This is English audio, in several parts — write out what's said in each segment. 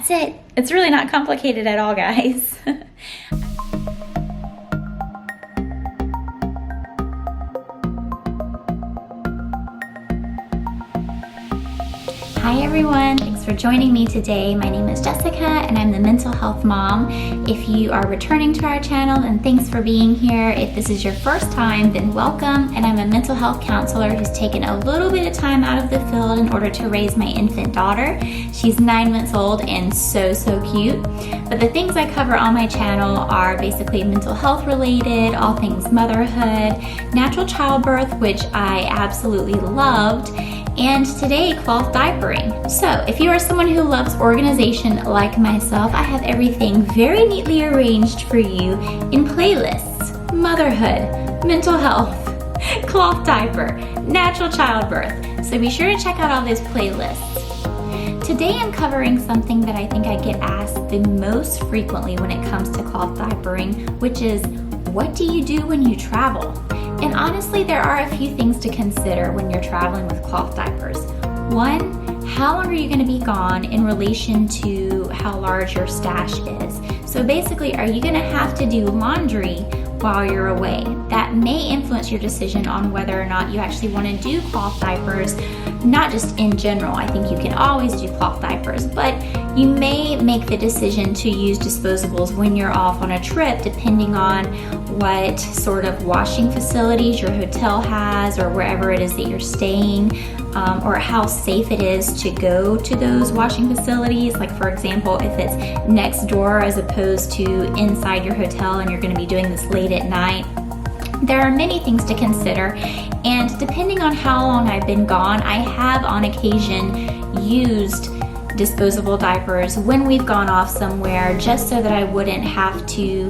That's it. It's really not complicated at all, guys. Hi everyone, thanks for joining me today. My name is Jessica and I'm the mental health mom. If you are returning to our channel, then thanks for being here. If this is your first time, then welcome. And I'm a mental health counselor who's taken a little bit of time out of the field in order to raise my infant daughter. She's 9 months old and so cute. But the things I cover on my channel are basically mental health related, all things motherhood, natural childbirth, which I absolutely loved, and today, cloth diapering. So if you are someone who loves organization like myself, I have everything very neatly arranged for you in playlists: motherhood, mental health, cloth diaper, natural childbirth. So be sure to check out all those playlists. Today I'm covering something that I think I get asked the most frequently when it comes to cloth diapering, which is, what do you do when you travel? And honestly, there are a few things to consider when you're traveling with cloth diapers. One, how long are you going to be gone in relation to how large your stash is? So basically, are you going to have to do laundry while you're away? That may influence your decision on whether or not you actually want to do cloth diapers, not just in general. I think you can always do cloth diapers, but you may make the decision to use disposables when you're off on a trip, depending on what sort of washing facilities your hotel has or wherever it is that you're staying, or how safe it is to go to those washing facilities. Like for example, if it's next door as opposed to inside your hotel and you're going to be doing this late at night. There are many things to consider, and depending on how long I've been gone, I have on occasion used disposable diapers when we've gone off somewhere, just so that I wouldn't have to,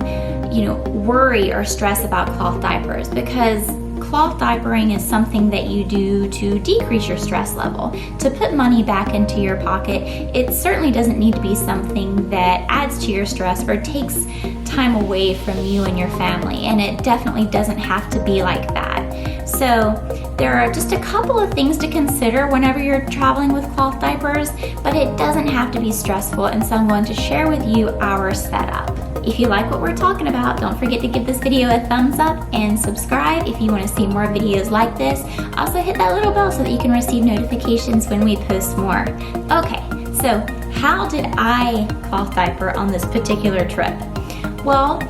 worry or stress about cloth diapers, because cloth diapering is something that you do to decrease your stress level, to put money back into your pocket. It certainly doesn't need to be something that adds to your stress or takes time away from you and your family, and it definitely doesn't have to be like that. So there are just a couple of things to consider whenever you're traveling with cloth diapers, but it doesn't have to be stressful, and so I'm going to share with you our setup. If you like what we're talking about, don't forget to give this video a thumbs up and subscribe if you want to see more videos like this. Also hit that little bell so that you can receive notifications when we post more. Okay, so how did I cloth diaper on this particular trip? Well,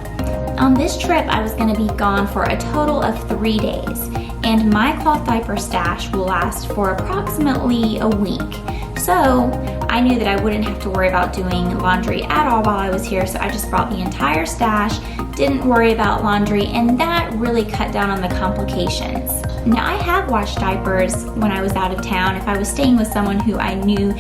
on this trip I was going to be gone for a total of 3 days, and my cloth diaper stash will last for approximately a week. So I knew that I wouldn't have to worry about doing laundry at all while I was here, so I just brought the entire stash, didn't worry about laundry, and that really cut down on the complications. Now, I have washed diapers when I was out of town. If I was staying with someone who I knew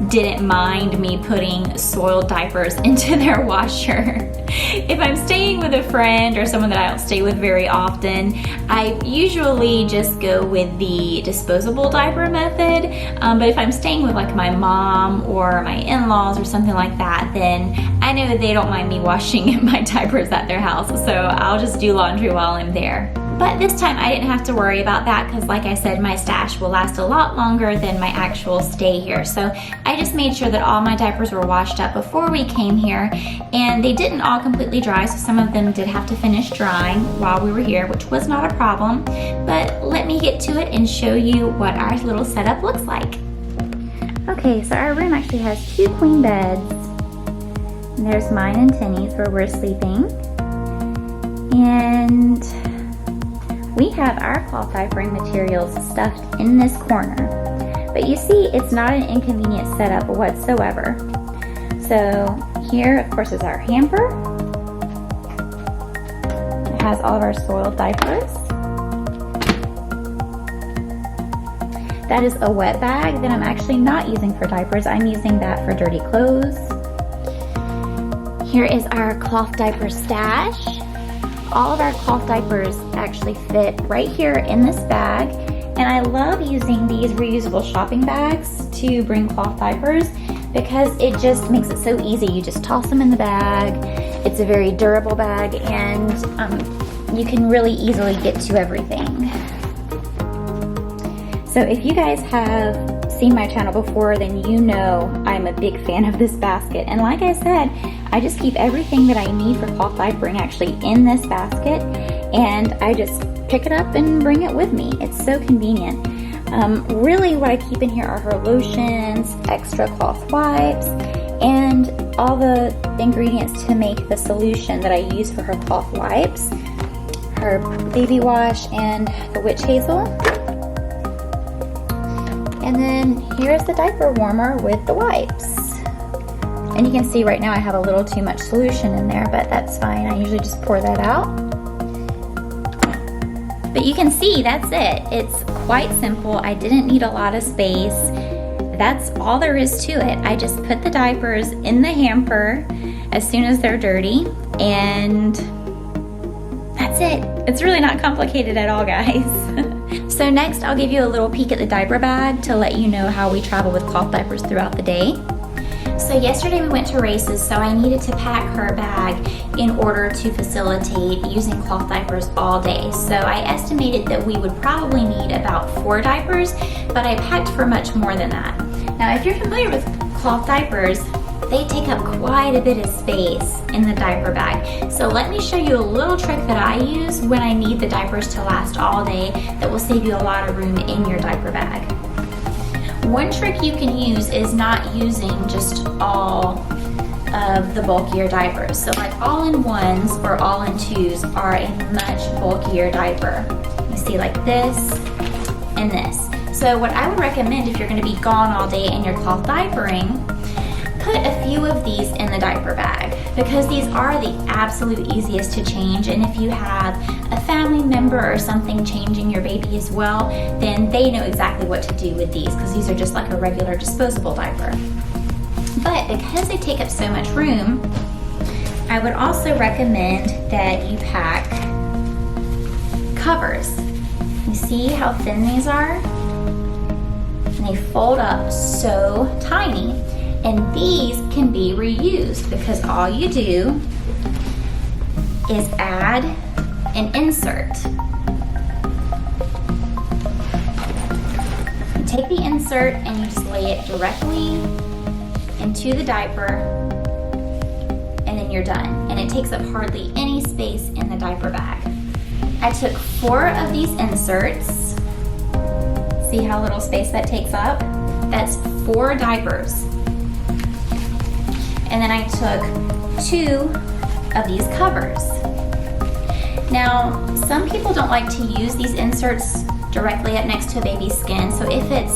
didn't mind me putting soiled diapers into their washer. If I'm staying with a friend or someone that I don't stay with very often, I usually just go with the disposable diaper method. But if I'm staying with like my mom or my in-laws or something like that, then I know that they don't mind me washing my diapers at their house. So I'll just do laundry while I'm there. But this time I didn't have to worry about that because, like I said, my stash will last a lot longer than my actual stay here. So I just made sure that all my diapers were washed up before we came here, and they didn't all completely dry, so some of them did have to finish drying while we were here, which was not a problem. But let me get to it and show you what our little setup looks like. Okay, so our room actually has 2 queen beds. And there's mine and Tinny's where we're sleeping. And we have our cloth diapering materials stuffed in this corner. But you see, it's not an inconvenient setup whatsoever. So here, of course, is our hamper. It has all of our soiled diapers. That is a wet bag that I'm actually not using for diapers. I'm using that for dirty clothes. Here is our cloth diaper stash. All of our cloth diapers actually fit right here in this bag, and I love using these reusable shopping bags to bring cloth diapers because it just makes it so easy. You just toss them in the bag. It's a very durable bag, and you can really easily get to everything. So if you guys have seen my channel before, then you know I'm a big fan of this basket. And like I said, I just keep everything that I need for cloth diapering actually in this basket, and I just pick it up and bring it with me. It's so convenient. Really what I keep in here are her lotions, extra cloth wipes, and all the ingredients to make the solution that I use for her cloth wipes, her baby wash, and the witch hazel. And then here's the diaper warmer with the wipes. And you can see right now I have a little too much solution in there, but that's fine. I usually just pour that out. But you can see that's it. It's quite simple. I didn't need a lot of space. That's all there is to it. I just put the diapers in the hamper as soon as they're dirty, and that's it. It's really not complicated at all, guys. So next, I'll give you a little peek at the diaper bag to let you know how we travel with cloth diapers throughout the day. So yesterday we went to races, so I needed to pack her bag in order to facilitate using cloth diapers all day. So I estimated that we would probably need about 4 diapers, but I packed for much more than that. Now, if you're familiar with cloth diapers, they take up quite a bit of space in the diaper bag. So let me show you a little trick that I use when I need the diapers to last all day that will save you a lot of room in your diaper bag. One trick you can use is not using just all of the bulkier diapers. So like all-in-ones or all-in-twos are a much bulkier diaper. You see, like this and this. So what I would recommend if you're going to be gone all day and you're cloth diapering, put a few of these in the diaper bag, because these are the absolute easiest to change. And if you have a family member or something changing your baby as well, then they know exactly what to do with these, because these are just like a regular disposable diaper. But because they take up so much room, I would also recommend that you pack covers. You see how thin these are? And they fold up so tiny. And these can be reused, because all you do is add an insert. You take the insert and you just lay it directly into the diaper, and then you're done. And it takes up hardly any space in the diaper bag. I took 4 of these inserts. See how little space that takes up? That's 4 diapers. And then I took 2 of these covers. Now, some people don't like to use these inserts directly up next to a baby's skin. So if it's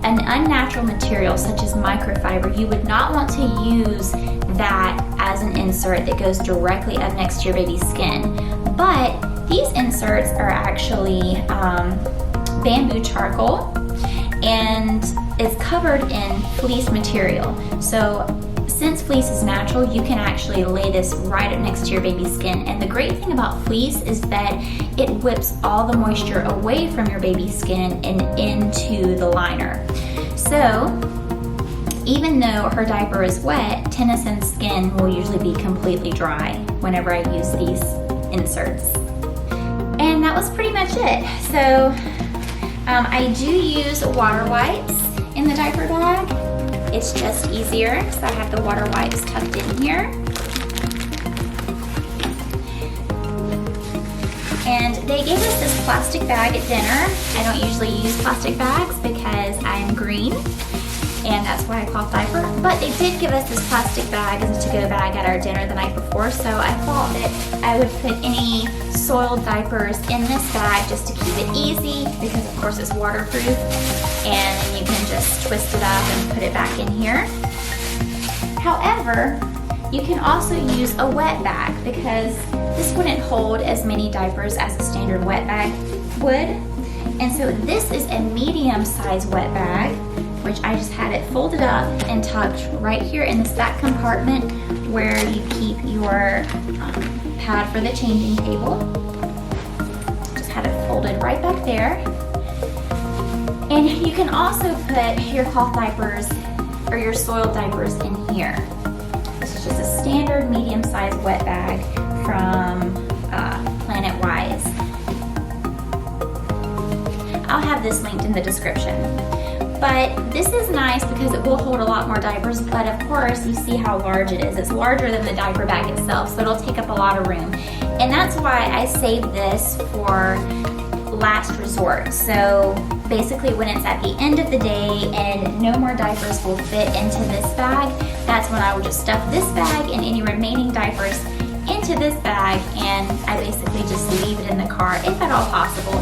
an unnatural material such as microfiber, you would not want to use that as an insert that goes directly up next to your baby's skin. But these inserts are actually bamboo charcoal, and it's covered in fleece material. So since fleece is natural, you can actually lay this right up next to your baby's skin. And the great thing about fleece is that it whips all the moisture away from your baby's skin and into the liner. So even though her diaper is wet, Tennyson's skin will usually be completely dry whenever I use these inserts. And that was pretty much it. So I do use water wipes in the diaper bag. It's just easier, so I have the water wipes tucked in here. And they gave us this plastic bag at dinner. I don't usually use plastic bags because I'm green, and that's why I cloth diaper. But they did give us this plastic bag as a to-go bag at our dinner the night before, so I thought that I would put any soiled diapers in this bag just to keep it easy, because of course it's waterproof, and then you can just twist it up and put it back in here. However, you can also use a wet bag, because this wouldn't hold as many diapers as a standard wet bag would. And so this is a medium-sized wet bag, which I just had it folded up and tucked right here in this back compartment where you keep your pad for the changing table. Just had it folded right back there. And you can also put your cloth diapers or your soiled diapers in here. This is just a standard medium-sized wet bag from Planet Wise. I'll have this linked in the description. But this is nice because it will hold a lot more diapers, but of course you see how large it is. It's larger than the diaper bag itself, so it'll take up a lot of room. And that's why I saved this for last resort. So basically when it's at the end of the day and no more diapers will fit into this bag, that's when I will just stuff this bag and any remaining diapers into this bag, and I basically just leave it in the car if at all possible.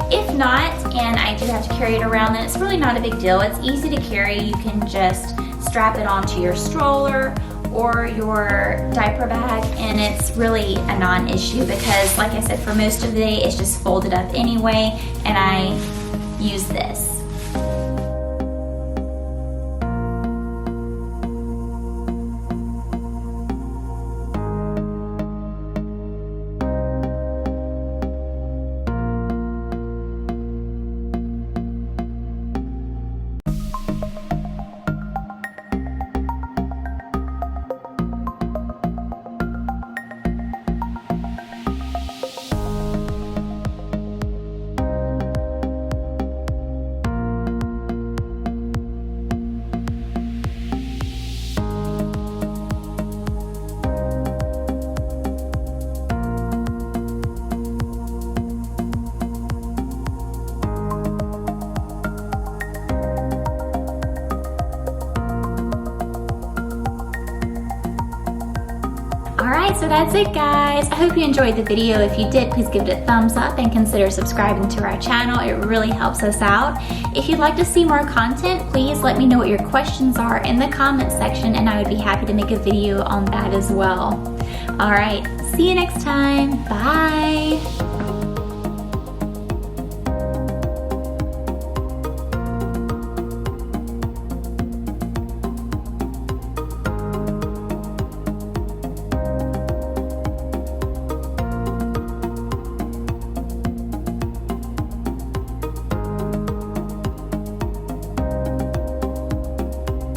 If not, and I do have to carry it around, then it's really not a big deal. It's easy to carry. You can just strap it onto your stroller or your diaper bag, and it's really a non-issue because, like I said, for most of the day it's just folded up anyway, and I use this. Alright, so that's it guys. I hope you enjoyed the video. If you did, please give it a thumbs up and consider subscribing to our channel. It really helps us out. If you'd like to see more content, please let me know what your questions are in the comment section, and I would be happy to make a video on that as well. Alright, see you next time. Bye!